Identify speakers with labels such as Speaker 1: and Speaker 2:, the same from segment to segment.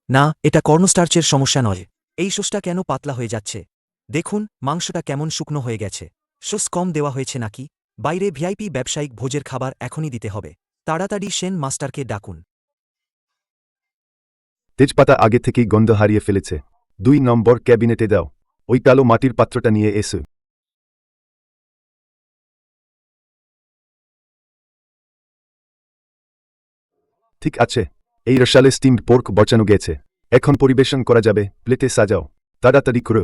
Speaker 1: না, এটা কর্নস্টার্চের সমস্যা নয়। এই সসটা কেন পাতলা হয়ে যাচ্ছে? দেখুন, মাংসটা কেমন শুকনো হয়ে গেছে। সস কম দেওয়া হয়েছে নাকি? বাইরে ভিআইপি ব্যবসায়িক ভোজের খাবার এখনই দিতে হবে। তাড়াতাড়ি শেন মাস্টারকে ডাকুন।
Speaker 2: তেজপাতা আগে থেকেই গন্ধ হারিয়ে ফেলেছে। 2 নম্বর ক্যাবিনেটে দাও। ওই কালো মাটির পাত্রটা নিয়ে এসো। ঠিক আছে, এই রসালে স্টিমড পোর্ক বচানো গেছে। এখন পরিবেশন করা যাবে। প্লেটে সাজাও, তাড়াতাড়ি করো।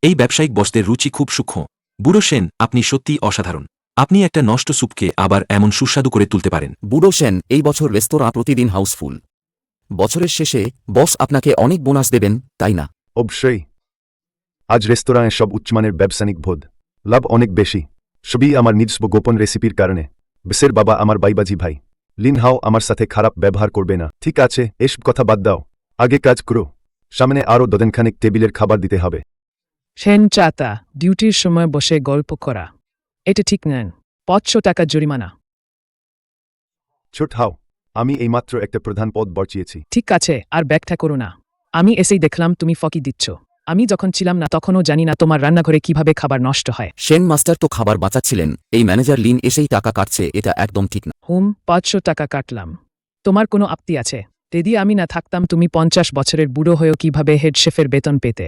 Speaker 1: এই ব্যবসায়িক বসদের রুচি খুব সূক্ষ্ম। বুড়ো সেন, আপনি সত্যিই অসাধারণ। আপনি একটা নষ্ট স্যুপকে আবার এমন সুস্বাদু করে তুলতে পারেন।
Speaker 3: বুড়ো সেন, এই বছর রেস্তোরাঁ প্রতিদিন হাউসফুল। বছরের শেষে বস আপনাকে অনেক বোনাস দেবেন, তাই না?
Speaker 2: অবশ্যই। আজ রেস্তোরাঁয় সব উচ্চমানের ব্যবসায়িক ভোজ। লাভ অনেক বেশি। সবই আমার নিজস্ব গোপন রেসিপির কারণে। বেসের বাবা আমার বাইবাজি ভাই। লিন হাও আমার সাথে খারাপ ব্যবহার করবে না। ঠিক আছে, এসব কথা বাদ দাও। আগে কাজ করো। সামনে আরও দদেনখানেক টেবিলের খাবার দিতে হবে।
Speaker 4: সেন চাতা, ডিউটির সময় বসে গল্প করা এটা ঠিক নেন। 500 টাকা জরিমানা।
Speaker 2: ছোট হাও, আমি এইমাত্র একটা প্রধান পদ বর্চিয়েছি।
Speaker 4: ঠিক আছে, আর ব্যাখ্যা করো না। আমি এসেই দেখলাম তুমি ফাঁকি দিচ্ছ। আমি যখন ছিলাম না তখনও জানি না তোমার রান্নাঘরে কিভাবে খাবার নষ্ট হয়।
Speaker 3: সেন মাস্টার তো খাবার বাঁচাচ্ছিলেন, এই ম্যানেজার লিন এসেই টাকা কাটছে, এটা একদম ঠিক না।
Speaker 4: 500 টাকা কাটলাম। তোমার কোনো আপত্তি আছে? যদি আমি না থাকতাম তুমি 50 বছরের বুড়ো হয়েও কিভাবে হেড শেফের বেতন পেতে?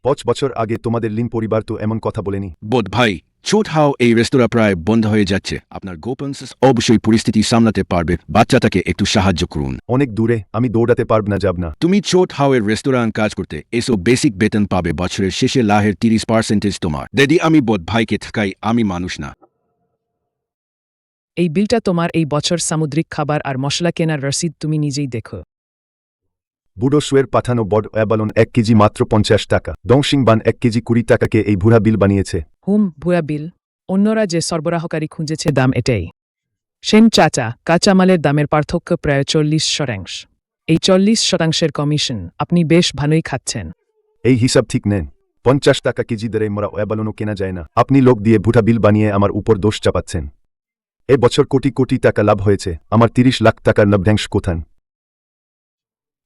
Speaker 2: 5 বছর আগে তোমাদের লিন পরিবার তো এমন কথা বলেনি।
Speaker 5: বোধ ভাই, ছোট হাও এই রেস্তোরাঁ প্রায় বন্ধ হয়ে যাচ্ছে। আপনার গোপন সস অবশ্যই পরিস্থিতি সামলাতে পারবে। বাচ্চাটাকে একটু সাহায্য করুন।
Speaker 2: অনেক দূরে, আমি দৌড়াতে পারব না, যাব না।
Speaker 5: তুমি ছোট হাও এর রেস্তোরাঁ কাজ করতে এসো, বেসিক বেতন পাবে। বছরের শেষে লাহের 30% তোমার। যদি আমি বোধ ভাইকে ঠকাই, আমি মানুষ না।
Speaker 4: এই বিলটা তোমার। এই বছর সামুদ্রিক খাবার আর মশলা কেনার রসিদ তুমি নিজেই দেখো।
Speaker 2: বুড়ো শুয়ের পাঠানো বড অ্যাবালন 1 কেজি মাত্র 50 টাকা। ডংসিং বান 1 কেজি 20 টাকাকে এই ভুড়া বিল বানিয়েছে।
Speaker 4: ভুয়া বিল। অন্যরা যে সরবরাহকারী খুঁজেছে দাম এটাই। সেন চাচা, কাঁচামালের দামের পার্থক্য প্রায় 40%। এই 40%-এর কমিশন আপনি বেশ ভালোই খাচ্ছেন।
Speaker 2: এই হিসাব ঠিক নেন। 50 টাকা কেজি দরে মোরা অ্যাবালনও কেনা যায় না। আপনি লোক দিয়ে ভুটা বিল বানিয়ে আমার উপর দোষ চাপাচ্ছেন। এ বছর কোটি কোটি টাকা লাভ হয়েছে, আমার 30 লাখ টাকার লভ্যাংশ কোথায়?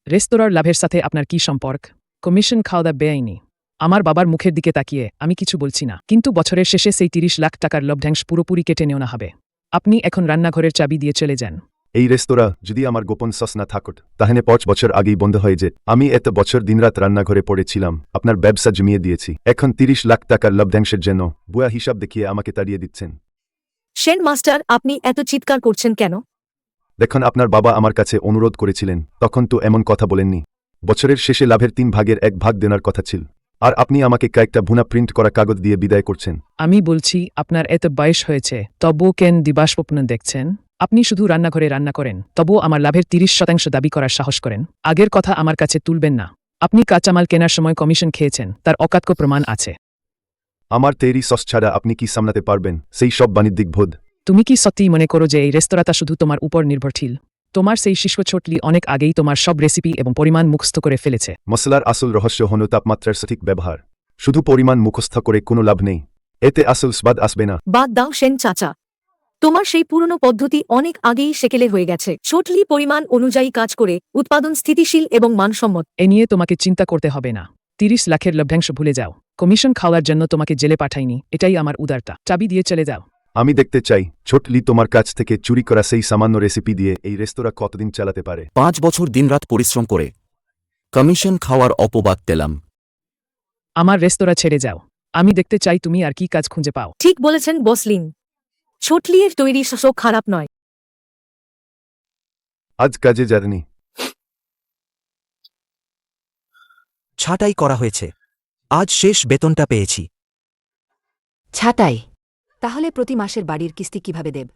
Speaker 4: রেস্তোরাঁর লাভের সাথে আপনার কি সম্পর্ক? কমিশন খাওয়া বেআইনি। আমার বাবার মুখের দিকে তাকিয়ে আমি কিছু বলছি না, কিন্তু বছরের শেষে সেই 30 লাখ টাকার লভ্যাংশ পুরোপুরি কেটে নেওয়া হবে। আপনি এখন রান্নাঘরের চাবি দিয়ে চলে যান।
Speaker 2: এই রেস্তোরাঁ যদি আমার গোপন সস না থাকত, তাহলে 5 বছর আগেই বন্ধ হয়ে যেত। আমি এত বছর দিনরাত রান্নাঘরে পড়েছিলাম, আপনার ব্যবসা জমিয়ে দিয়েছি। এখন 30 লাখ টাকার লভ্যাংশের জন্য বুয়া হিসাব দেখিয়ে আমাকে তাড়িয়ে দিচ্ছেন।
Speaker 6: শেন মাস্টার, আপনি এত চিৎকার করছেন কেন?
Speaker 2: দেখুন, আপনার বাবা আমার কাছে অনুরোধ করেছিলেন, তখন তো এমন কথা বলেননি। বছরের শেষে লাভের 3 ভাগের 1 ভাগ দেনার কথা ছিল। আর আপনি আমাকে কয়েকটা ভুনা প্রিন্ট করা কাগজ দিয়ে বিদায় করছেন।
Speaker 4: আমি বলছি আপনার এত বয়স হয়েছে, তবুও কেন দিবাস্বপ্ন দেখছেন? আপনি শুধু রান্নাঘরে রান্না করেন, তবুও আমার লাভের 30% দাবি করার সাহস করেন। আগের কথা আমার কাছে তুলবেন না। আপনি কাঁচামাল কেনার সময় কমিশন খেয়েছেন, তার অকাট্য প্রমাণ আছে।
Speaker 2: আমার তৈরি সস ছাড়া আপনি কি সামলাতে পারবেন সেই সব বাণিজ্যিক ভোজ?
Speaker 4: তুমি কি সত্যিই মনে করো যে এই রেস্তোরাঁটা শুধু তোমার উপর নির্ভরশীল? তোমার সেই শিষ্য ছোটলি অনেক আগেই তোমার সব রেসিপি এবং পরিমাণ মুখস্থ করে ফেলেছে।
Speaker 2: মশলার আসল রহস্য হল তাপমাত্রার সঠিক ব্যবহার। শুধু পরিমাণ মুখস্থ করে কোনো লাভ নেই, এতে আসল স্বাদ আসবে না।
Speaker 6: বাদ দাও শেন চাচা, তোমার সেই পুরনো পদ্ধতি অনেক আগেই সেকেলে হয়ে গেছে। ছোটলি পরিমাণ অনুযায়ী কাজ করে উৎপাদন স্থিতিশীল এবং মানসম্মত।
Speaker 4: এ নিয়ে তোমাকে চিন্তা করতে হবে না। 30 লাখের লভ্যাংশ ভুলে যাও। কমিশন খাওয়ার জন্য তোমাকে জেলে পাঠাইনি, এটাই আমার উদারতা। চাবি দিয়ে চলে যাও।
Speaker 2: আমি দেখতে চাই ছোটলি তোমার কাছ থেকে চুরি করা সেই সামান্য রেসিপি দিয়ে এই রেস্তোরাঁ কতদিন চালাতে পারে।
Speaker 3: 5 বছর দিনরাত পরিশ্রম করে কমিশন খাওয়ার অপবাদ পেলাম।
Speaker 4: আমার রেস্তোরাঁ ছেড়ে যাও। আমি দেখতে চাই তুমি আর কি কাজ খুঁজে পাও।
Speaker 6: ঠিক বলেছেন বসলিন, ছোটলির তৈরি শোষক খারাপ নয়।
Speaker 2: আজ কাজে যাননি?
Speaker 1: ছাঁটাই করা হয়েছে। আজ শেষ বেতনটা পেয়েছি।
Speaker 7: ছাঁটাই? তাহলে প্রতি মাসের বাড়ির কিস্তি কিভাবে দেব?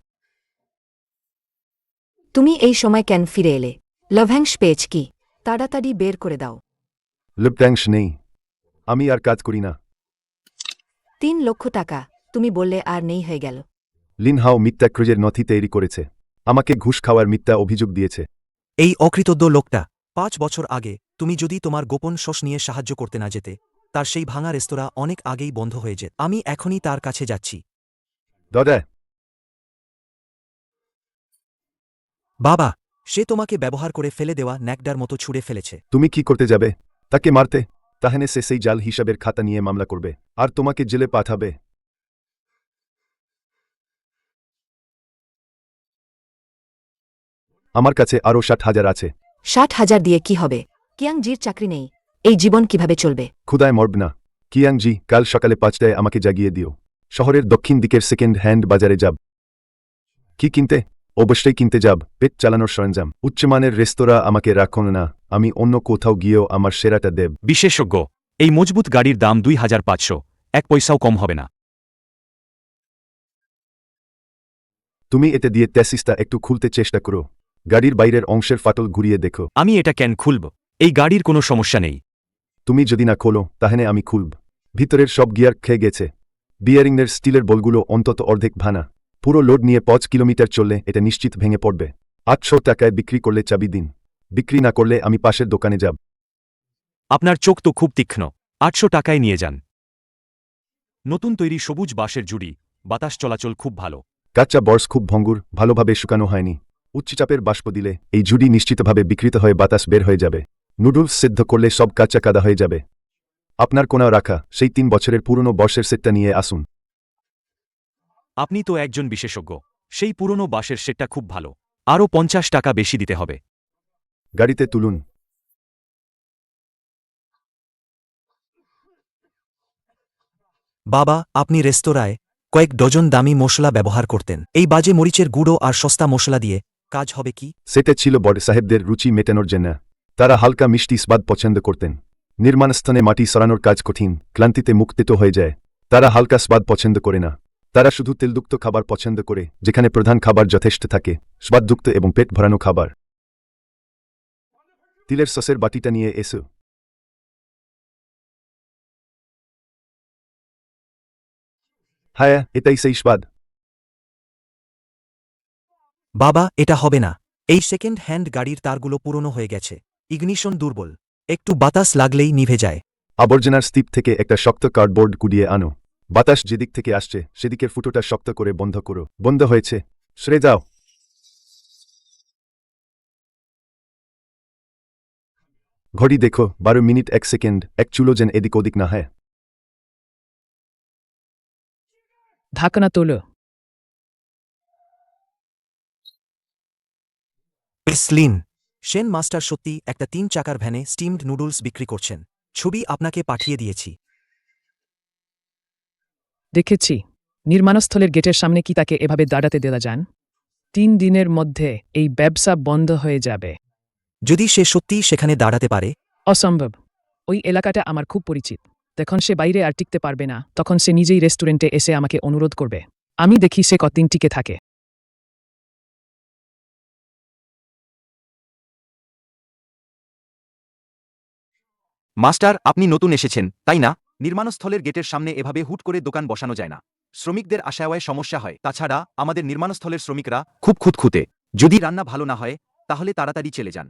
Speaker 7: তুমি এই সময় কেন ফিরে এলে? লভ্যাংশ পেয়েছ কি? তাড়াতাড়ি বের করে দাও।
Speaker 2: লভ্যাংশ নেই, আমি আর কাজ করি না।
Speaker 7: 3 লক্ষ টাকা তুমি বললে আর নেই হয়ে গেল।
Speaker 2: লিন হাও মিথ্যা ক্রুজের নথি তৈরি করেছে, আমাকে ঘুষ খাওয়ার মিথ্যা অভিযোগ দিয়েছে।
Speaker 1: এই অকৃতজ্ঞ লোকটা 5 বছর আগে তুমি যদি তোমার গোপন সস নিয়ে সাহায্য করতে না যেতে, তার সেই ভাঙা রেস্তোরাঁ অনেক আগেই বন্ধ হয়ে যেত। আমি এখনই তার কাছে যাচ্ছি।
Speaker 2: দাদা,
Speaker 1: বাবা, সে তোমাকে ব্যবহার করে ফেলে দেওয়া ন্যাকডার মতো ছুঁড়ে ফেলেছে।
Speaker 2: তুমি কি করতে যাবে? তাকে মারতে? তাহলে সে সেই জাল হিসাবের খাতা নিয়ে মামলা করবে আর তোমাকে জেলে পাঠাবে। আমার কাছে আরও 60,000 আছে।
Speaker 7: 60,000 দিয়ে কি হবে? কিয়াংজির চাকরি নেই, এই জীবন কিভাবে চলবে?
Speaker 2: ক্ষুদায় মরব না। কিয়াংজি, কাল সকালে 5টায় আমাকে জাগিয়ে দিও। শহরের দক্ষিণ দিকের সেকেন্ড হ্যান্ড বাজারে যাব। কি কিনতে? অবশ্যই কিনতে যাব পেট চালানোর সরঞ্জাম। উচ্চমানের রেস্তোরাঁ আমাকে রাখুন না, আমি অন্য কোথাও গিয়েও আমার সেরাটা দেব।
Speaker 8: বিশেষজ্ঞ, এই মজবুত গাড়ির দাম 2,500, 1 পয়সাও কম হবে না।
Speaker 2: তুমি এতে দিয়ে ট্যাসিসটা একটু খুলতে চেষ্টা করো। গাড়ির বাইরের অংশের ফাটল ঘুরিয়ে দেখো।
Speaker 8: আমি এটা কেন খুলব? এই গাড়ির কোনো সমস্যা নেই।
Speaker 2: তুমি যদি না খোলো তাহলে আমি খুলব। ভিতরের সব গিয়ার খেয়ে গেছে। বিয়ারিংয়ের স্টিলের বলগুলো অন্তত অর্ধেক ভাঙা। পুরো লোড নিয়ে 5 কিলোমিটার চললে এটা নিশ্চিত ভেঙে পড়বে। 800 টাকায় বিক্রি করলে চাবি দিন। বিক্রি না করলে আমি পাশের দোকানে যাব।
Speaker 8: আপনার চোখ তো খুব তীক্ষ্ণ। 800 টাকায় নিয়ে যান। নতুন তৈরি সবুজ বাঁশের জুড়ি, বাতাস চলাচল খুব ভালো।
Speaker 2: কাঁচা বর্ষ খুব ভঙ্গুর, ভালোভাবে শুকানো হয়নি। উচ্চচাপের বাষ্প দিলে এই জুড়ি নিশ্চিতভাবে বিকৃত হয়ে বাতাস বের হয়ে যাবে। নুডলস সিদ্ধ করলে সব কাঁচা কাদা হয়ে যাবে। আপনার কোনাও রাখা সেই 3 বছরের পুরনো বর্ষের সেটটা নিয়ে আসুন।
Speaker 8: আপনি তো একজন বিশেষজ্ঞ। সেই পুরনো বাঁশের সেটটা খুব ভালো। আরও 50 টাকা বেশি দিতে হবে।
Speaker 2: গাড়িতে তুলুন।
Speaker 1: বাবা, আপনি রেস্তোরাঁয় কয়েক ডজন দামি মশলা ব্যবহার করতেন। এই বাজে মরিচের গুঁড়ো আর সস্তা মশলা দিয়ে কাজ হবে কি?
Speaker 2: সেটা ছিল বড় সাহেবদের রুচি মেটানোর জন্য। তারা হালকা মিষ্টি স্বাদ পছন্দ করতেন। নির্মাণস্থানে মাটি সরানোর কাজ কঠিন, ক্লান্তিতে মুক্তিত হয়ে যায়। তারা হালকা স্বাদ পছন্দ করে না। তারা শুধু তেলযুক্ত খাবার পছন্দ করে, যেখানে প্রধান খাবার যথেষ্ট থাকে, স্বাদযুক্ত এবং পেট ভরানো খাবার। তিলের সসের বাটিটা নিয়ে এসো। হ্যাঁ, এটাই সেই স্বাদ।
Speaker 1: বাবা, এটা হবে না। এই সেকেন্ড হ্যান্ড গাড়ির তারগুলো পুরনো হয়ে গেছে। ইগনিশন দুর্বল, একটু বাতাস লাগলেই নিভে যায়।
Speaker 2: আবর্জনার স্তূপ থেকে একটা শক্ত কার্ডবোর্ড কুড়িয়ে আনো। বাতাস যেদিক থেকে আসছে সেদিকের ফুটোটা শক্ত করে বন্ধ করো। বন্ধ হয়েছে, সরে যাও। ঘড়ি দেখো, 12 মিনিট 1 সেকেন্ড। এক চুলো যেন এদিক ওদিক না হয়।
Speaker 4: ঢাকনা তোলো।
Speaker 1: স্লিন শেন মাস্টার সত্যি একটা 3 চাকার ভ্যানে স্টিমড নুডলস বিক্রি করছেন। ছবি আপনাকে পাঠিয়ে দিয়েছি।
Speaker 4: দেখেছি। নির্মাণস্থলের গেটের সামনে কি তাকে এভাবে দাঁড়াতে দেওয়া যান? 3 দিনের মধ্যে এই ব্যবসা বন্ধ হয়ে যাবে।
Speaker 1: যদি সে সত্যিই সেখানে দাঁড়াতে পারে।
Speaker 4: অসম্ভব। ওই এলাকাটা আমার খুব পরিচিত। যখন সে বাইরে আর টিকতে পারবে না, তখন সে নিজেই রেস্টুরেন্টে এসে আমাকে অনুরোধ করবে। আমি দেখি সে কতদিন টিকে থাকে।
Speaker 8: মাস্টার, আপনি নতুন এসেছেন, তাই না? নির্মাণস্থলের গেটের সামনে এভাবে হুট করে দোকান বসানো যায় না। শ্রমিকদের আসায় সমস্যা হয়। তাছাড়া আমাদের নির্মাণস্থলের শ্রমিকরা খুব খুঁতখুঁতে। যদি রান্না ভালো না হয় তাহলে তাড়াতাড়ি চলে যান।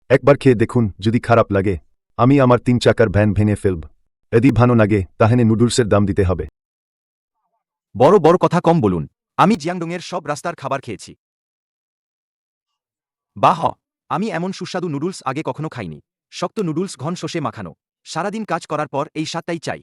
Speaker 2: একবার খেয়ে দেখুন, যদি খারাপ লাগে আমি আমার 3 চাকার ভ্যান ভেঙে ফেলব। যদি ভালো লাগে তাহলে নুডলসের দাম দিতে হবে।
Speaker 8: বড় বড় কথা কম বলুন। আমি জিয়াংডংয়ের সব রাস্তার খাবার খেয়েছি। বাহ, আমি এমন সুস্বাদু নুডলস আগে কখনো খাইনি। শক্ত নুডলস, ঘন শসে মাখানো। সারাদিন কাজ করার পর এই স্বাদটাই চাই।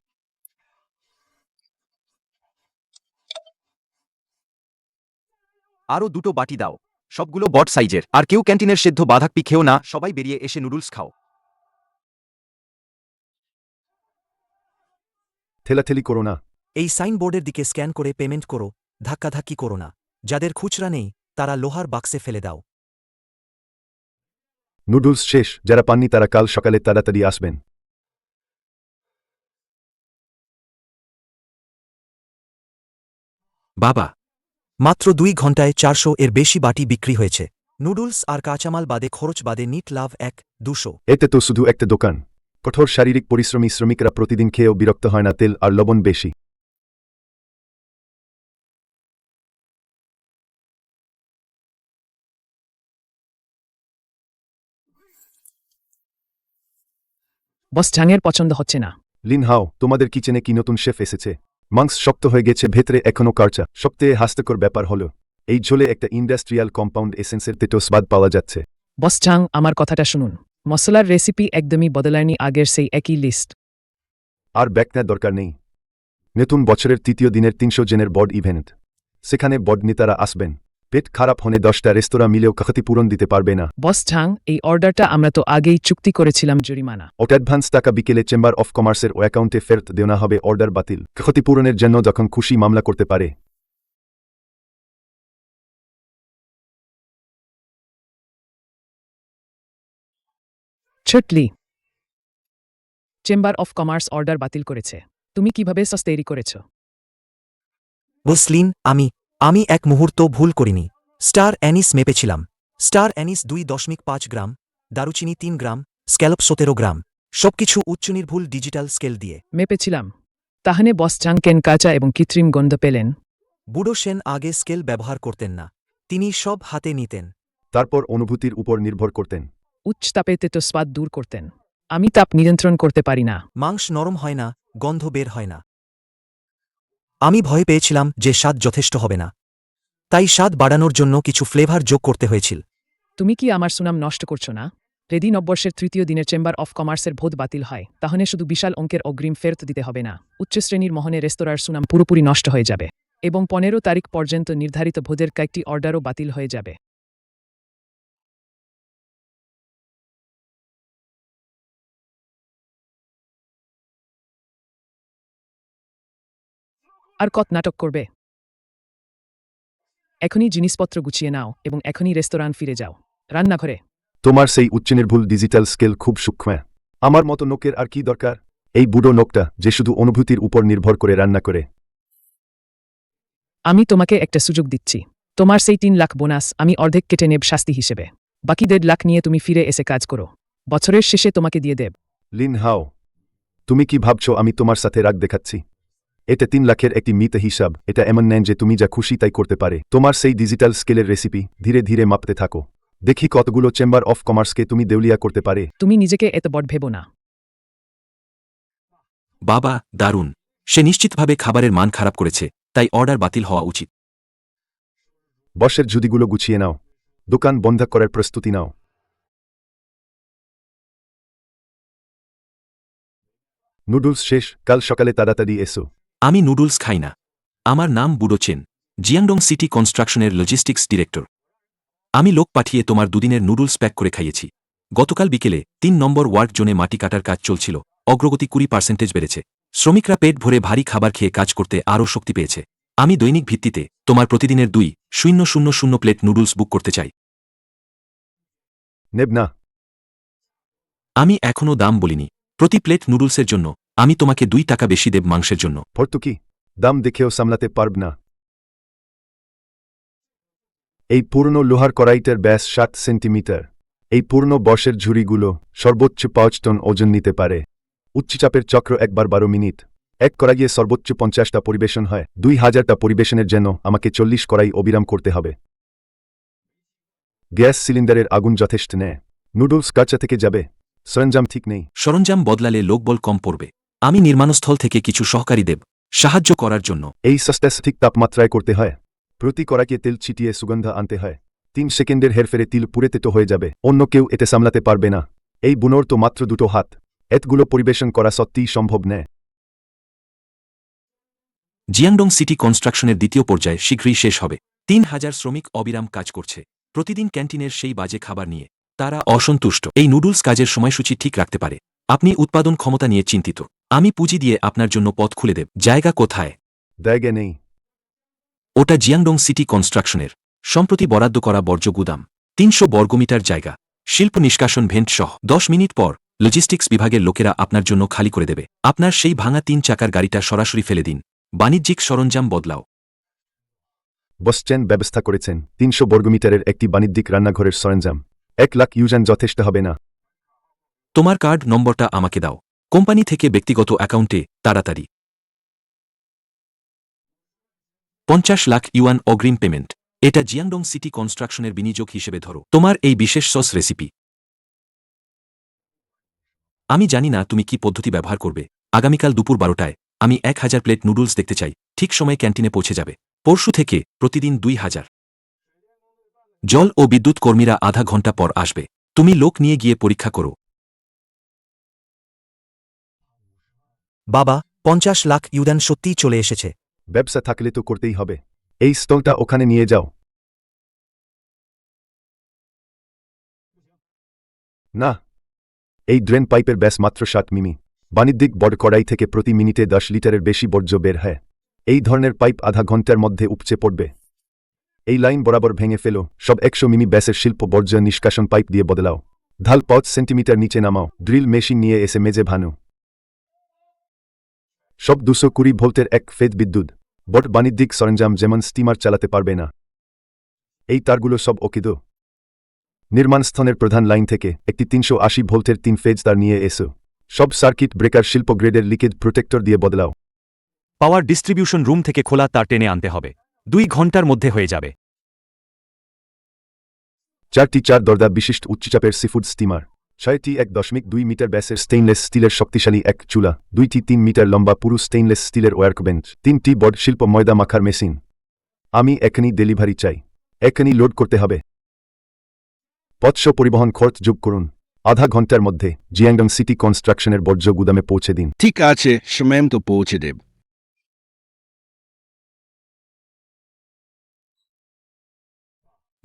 Speaker 8: আরও 2টো বাটি দাও। সবগুলো বট সাইজের। আর কেউ ক্যান্টিনের সেদ্ধ বাঁধাকপি খেও না, সবাই বেরিয়ে এসে নুডলস খাও।
Speaker 2: ঠেলাঠেলি করো না।
Speaker 1: এই সাইনবোর্ডের দিকে স্ক্যান করে পেমেন্ট করো। ধাক্কাধাক্কি করো না। যাদের খুচরা নেই তারা লোহার বাক্সে ফেলে দাও।
Speaker 2: নুডলস শেষ। যারা পাননি তারা কাল সকালে তাড়াতাড়ি আসবেন।
Speaker 8: বাবা,
Speaker 1: মাত্র 2 ঘন্টায় 400 এর বেশি বাটি বিক্রি হয়েছে। নুডলস আর কাঁচামাল বাদে খরচ বাদে নিট লাভ 1-200।
Speaker 2: এতে তো শুধু একটা দোকান। কঠোর শারীরিক পরিশ্রমী শ্রমিকরা প্রতিদিন খেয়েও বিরক্ত হয় না। তেল আর লবণ বেশি।
Speaker 4: বস ঝাঙের পছন্দ হচ্ছে না।
Speaker 2: লিন হাও, তোমাদের কিচেনে কি নতুন শেফ এসেছে? মাংস শক্ত হয়ে গেছে, ভেতরে এখনো কাঁচা। সবথেকে হাস্যকর ব্যাপার হলো এই ঝোলে একটা ইন্ডাস্ট্রিয়াল কম্পাউন্ড এসেন্সের তেতো স্বাদ পাওয়া যাচ্ছে।
Speaker 4: বস চাং, আমার কথাটা শুনুন। মশলার রেসিপি একদমই বদলায়নি, আগের সেই একই লিস্ট।
Speaker 2: আর ব্যাকনা দরকার নেই। নতুন বছরের তৃতীয় দিনের 300 জনের বড ইভেন্ট। সেখানে বড নেতারা আসবেন। পেট খারাপ হলে 10টা রেস্তোরাঁ মিলেও ক্ষতিপূরণ দিতে পারবে না।
Speaker 4: বস চাং, এই অর্ডারটা আমরা তো আগেই চুক্তি করেছিলাম, জরিমানা।
Speaker 2: ওটা অ্যাডভান্স টাকা বিকেলে চেম্বার অফ কমার্সের ও অ্যাকাউন্টে ফেরত দেওয়া হবে। অর্ডার বাতিল। ক্ষতিপূরণের জন্য যখন খুশি মামলা করতে পারে।
Speaker 4: ছটলি, চেম্বার অফ কমার্স অর্ডার বাতিল করেছে। তুমি কিভাবে সস্তেরি করেছ?
Speaker 1: বুসলিন, আমি এক মুহূর্ত ভুল করিনি। স্টার অ্যানিস মেপেছিলাম। স্টার অ্যানিস 2.5 গ্রাম, দারুচিনি 3 গ্রাম, স্ক্যালপ 17 গ্রাম, সবকিছু উচ্চনির্ভুল ডিজিটাল স্কেল দিয়ে।
Speaker 4: মেপেছিলাম। তাহলে বস চাং কেন কাঁচা এবং কৃত্রিম গন্ধ পেলেন?
Speaker 1: বুড়ো সেন আগে স্কেল ব্যবহার করতেন না। তিনি সব হাতে নিতেন।
Speaker 2: তারপর অনুভূতির উপর নির্ভর করতেন।
Speaker 4: উচ্চ তাপে তেতো স্বাদ দূর করতেন। আমি তাপ নিয়ন্ত্রণ করতে পারি না।
Speaker 1: মাংস নরম হয় না, গন্ধ বের হয় না। আমি ভয় পেয়েছিলাম যে স্বাদ যথেষ্ট হবে না, তাই স্বাদ বাড়ানোর জন্য কিছু ফ্লেভার যোগ করতে হয়েছিল।
Speaker 4: তুমি কি আমার সুনাম নষ্ট করছো না? যদি নববর্ষের তৃতীয় দিনের চেম্বার অফ কমার্সের ভোট বাতিল হয়, তাহলে শুধু বিশাল অঙ্কের অগ্রিম ফেরত দিতে হবে না, উচ্চশ্রেণীর মহনে রেস্তোরাঁর সুনাম পুরোপুরি নষ্ট হয়ে যাবে এবং 15 তারিখ পর্যন্ত নির্ধারিত ভোজের কয়েকটি অর্ডারও বাতিল হয়ে যাবে। আর কত নাটক করবে? এখনই জিনিসপত্র গুছিয়ে নাও এবং এখনই রেস্তোরাঁ ফিরে যাও, রান্নাঘরে।
Speaker 2: তোমার সেই উচ্চনির্ভুল ডিজিটাল স্কেল খুব সূক্ষ্ম। আমার মতো নোকের আর কি দরকার? এই বুড়ো নোকটা যে শুধু অনুভূতির উপর নির্ভর করে রান্না করে।
Speaker 4: আমি তোমাকে একটা সুযোগ দিচ্ছি। তোমার সেই 3 লাখ বোনাস আমি অর্ধেক কেটে নেব শাস্তি হিসেবে। বাকি 1.5 লাখ নিয়ে তুমি ফিরে এসে কাজ করো। বছরের শেষে তোমাকে দিয়ে দেব।
Speaker 2: লিন হাও, তুমি কি ভাবছো আমি তোমার সাথে রাগ দেখাচ্ছি? এটা 3 লাখের একটি মিত হিসাব। এটা এমন নেন যে তুমি যা খুশি তাই করতে পারে। তোমার সেই ডিজিটাল স্কেলের রেসিপি ধীরে ধীরে মাপতে থাকো। দেখি কতগুলো চেম্বার অফ কমার্সকে তুমি দেউলিয়া করতে পারে।
Speaker 4: তুমি নিজেকে এত বড় ভেবো না।
Speaker 8: বাবা, দারুণ। সে নিশ্চিতভাবে খাবারের মান খারাপ করেছে, তাই অর্ডার বাতিল হওয়া উচিত।
Speaker 2: বসের ঝুদিগুলো গুছিয়ে নাও। দোকান বন্ধ করার প্রস্তুতি নাও। নুডলস শেষ, কাল সকালে তাড়াতাড়ি এসো।
Speaker 8: আমি নুডলস খাই না। আমার নাম বুড়ো চেন, জিয়াংডং সিটি কনস্ট্রাকশনের লজিস্টিক্স ডিরেক্টর। আমি লোক পাঠিয়ে তোমার দুদিনের নুডলস প্যাক করে খাইয়েছি। গতকাল বিকেলে 3 নম্বর ওয়ার্ক জোনে মাটি কাটার কাজ চলছিল। অগ্রগতি 20% বেড়েছে। শ্রমিকরা পেট ভরে ভারী খাবার খেয়ে কাজ করতে আরও শক্তি পেয়েছে। আমি দৈনিক ভিত্তিতে তোমার প্রতিদিনের 2,000 প্লেট নুডলস বুক করতে চাই।
Speaker 2: নেব না।
Speaker 8: আমি এখনও দাম বলিনি। প্রতি প্লেট নুডলসের জন্য আমি তোমাকে 2 টাকা বেশি দেব মাংসের জন্য।
Speaker 2: ভর্তুকি দাম দেখেও সামলাতে পারব না। এই পুরনো লোহার কড়াইটার ব্যাস 7 সেন্টিমিটার। এই পুরনো বসের ঝুড়িগুলো সর্বোচ্চ 5 টন ওজন নিতে পারে। উচ্চচাপের চক্র একবার 12 মিনিট। এক কড়াইয়ে সর্বোচ্চ 50টা পরিবেশন হয়। 2000টা পরিবেশনের জন্য আমাকে 40 কড়াই অবিরাম করতে হবে। গ্যাস সিলিন্ডারের আগুন যথেষ্ট নেয়। নুডলস কাঁচা থেকে যাবে। সরঞ্জাম ঠিক নেই।
Speaker 8: সরঞ্জাম বদলালে লোকবল কম পড়বে। আমি নির্মাণস্থল থেকে কিছু সহকারী দেব সাহায্য করার জন্য।
Speaker 2: এই সস্তা সঠিক তাপমাত্রায় করতে হয়। প্রতি কড়াইকে তেল ছিটিয়ে সুগন্ধ আনতে হয়। 3 সেকেন্ডের হেরফেরে তিল পুড়ে তেতো হয়ে যাবে। অন্য কেউ এতে সামলাতে পারবে না। এই বুনোর তো মাত্র 2টো হাত। এতগুলো পরিবেশন করা সত্যিই সম্ভব নয়।
Speaker 8: জিয়াংডং সিটি কনস্ট্রাকশনের দ্বিতীয় পর্যায় শীঘ্রই শেষ হবে। 3000 শ্রমিক অবিরাম কাজ করছে, প্রতিদিন ক্যান্টিনের সেই বাজে খাবার নিয়ে। তারা অসন্তুষ্ট। এই নুডলস কাজের সময়সূচি ঠিক রাখতে পারে। আপনি উৎপাদন ক্ষমতা নিয়ে চিন্তিত। আমি পুঁজি দিয়ে আপনার জন্য পথ খুলে দেব। জায়গা কোথায়?
Speaker 2: জায়গা নেই।
Speaker 8: ওটা জিয়াংডং সিটি কনস্ট্রাকশনের সম্প্রতি বরাদ্দ করা বর্জ্য গুদাম। 300 বর্গমিটার জায়গা, শিল্প নিষ্কাশন ভেন্ট সহ। 10 মিনিট পর লজিস্টিক্স বিভাগের লোকেরা আপনার জন্য খালি করে দেবে। আপনার সেই ভাঙা 3 চাকার গাড়িটা সরাসরি ফেলে দিন। বাণিজ্যিক সরঞ্জাম বদলাও।
Speaker 2: বসচেন ব্যবস্থা করেছেন 300 বর্গমিটারের একটি বাণিজ্যিক রান্নাঘরের সরঞ্জাম। 1 লাখ ইউজান যথেষ্ট হবে না।
Speaker 8: তোমার কার্ড নম্বরটা আমাকে দাও। কোম্পানি থেকে ব্যক্তিগত অ্যাকাউন্টে তাড়াতাড়ি। 50 লাখ ইউয়ান অগ্রিম পেমেন্ট। এটা জিয়াংডং সিটি কনস্ট্রাকশনের বিনিয়োগ হিসেবে ধরো। তোমার এই বিশেষ সস রেসিপি। আমি জানি না তুমি কি পদ্ধতি ব্যবহার করবে। আগামীকাল দুপুর 12টায়
Speaker 1: আমি 1000 প্লেট নুডলস দেখতে চাই, ঠিক সময়ে ক্যান্টিনে পৌঁছে যাবে। পরশু থেকে প্রতিদিন 2000। জল ও বিদ্যুৎ কর্মীরা আধা ঘন্টা পর আসবে। তুমি লোক নিয়ে গিয়ে পরীক্ষা করো। বাবা, 50 লাখ ইউদান সত্যিই চলে এসেছে।
Speaker 2: ব্যবসা থাকলে তো করতেই হবে। এই স্টলটা ওখানে নিয়ে যাও। না, এই ড্রেন পাইপের ব্যাস মাত্র 60 মিমি। বাণিজ্যিক বড় কড়াই থেকে প্রতি মিনিটে 10 লিটারের বেশি বর্জ্য বের হয়। এই ধরনের পাইপ আধা ঘন্টার মধ্যে উপচে পড়বে। এই লাইন বরাবর ভেঙে ফেলো, সব 100 মিমি ব্যাসের শিল্প বর্জ্য নিষ্কাশন পাইপ দিয়ে বদলাও। ঢাল 5 সেন্টিমিটার নিচে নামাও, ড্রিল মেশিন নিয়ে এসে মেজে ভানো। সব 220 ভোল্টের এক ফেজ বিদ্যুৎ। বট বাণিজ্যিক সরঞ্জাম যেমন স্টিমার চালাতে পারবে না। এই তারগুলো সব ওকে দো। নির্মাণ স্থানের প্রধান লাইন থেকে একটি 380 ভোল্টের 3 ফেজ তার নিয়ে এসো। সব সার্কিট ব্রেকার শিল্প গ্রেডের লিকেজ প্রোটেক্টর দিয়ে বদলাও।
Speaker 1: পাওয়ার ডিস্ট্রিবিউশন রুম থেকে খোলা তার টেনে আনতে হবে। 2 ঘন্টার মধ্যে হয়ে যাবে।
Speaker 2: 4টি 4 দরজা বিশিষ্ট উচ্চচাপের সিফুড স্টিমার। 6টি 1.2 মিটার ব্যাসের স্টেইনলেস স্টিলের শক্তিশালী এক চুলা। 2টি 3 মিটার লম্বা পুরু স্টেইনলেস স্টিলের ওয়ার্কবেঞ্চ। 3টি বড শিল্প ময়দা মাখার মেশিন। আমি এখনই ডেলিভারি চাই। এখনই লোড করতে হবে। পথস পরিবহন খরচ যোগ করুন। আধা ঘন্টার মধ্যে জিয়াংডং সিটি কনস্ট্রাকশনের বর্জ্য গুদামে পৌঁছে দিন।
Speaker 5: ঠিক আছে, সময় তো পৌঁছে দেব।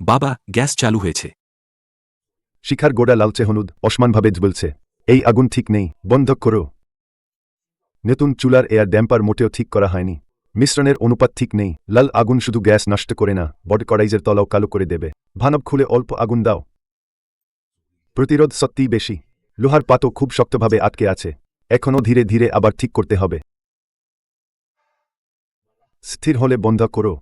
Speaker 1: বাবা, গ্যাস চালু হয়েছে।
Speaker 2: শিখার গোড়া লালচে হলুদ অসমানভাবে জ্বলছে। এই আগুন ঠিক নেই, বন্ধ করো। নতুন চুলার এয়ার ড্যাম্পার মোটেও ঠিক করা হয়নি। মিশ্রণের অনুপাত ঠিক নেই। লাল আগুন শুধু গ্যাস নষ্ট করে না, বড কড়াইজের তলাও কালো করে দেবে। ভানব খুলে অল্প আগুন দাও। প্রতিরোধ সত্যিই বেশি। লোহার পাতও খুব শক্তভাবে আটকে আছে। এখনও ধীরে ধীরে আবার ঠিক করতে হবে। স্থির হলে বন্ধ করো।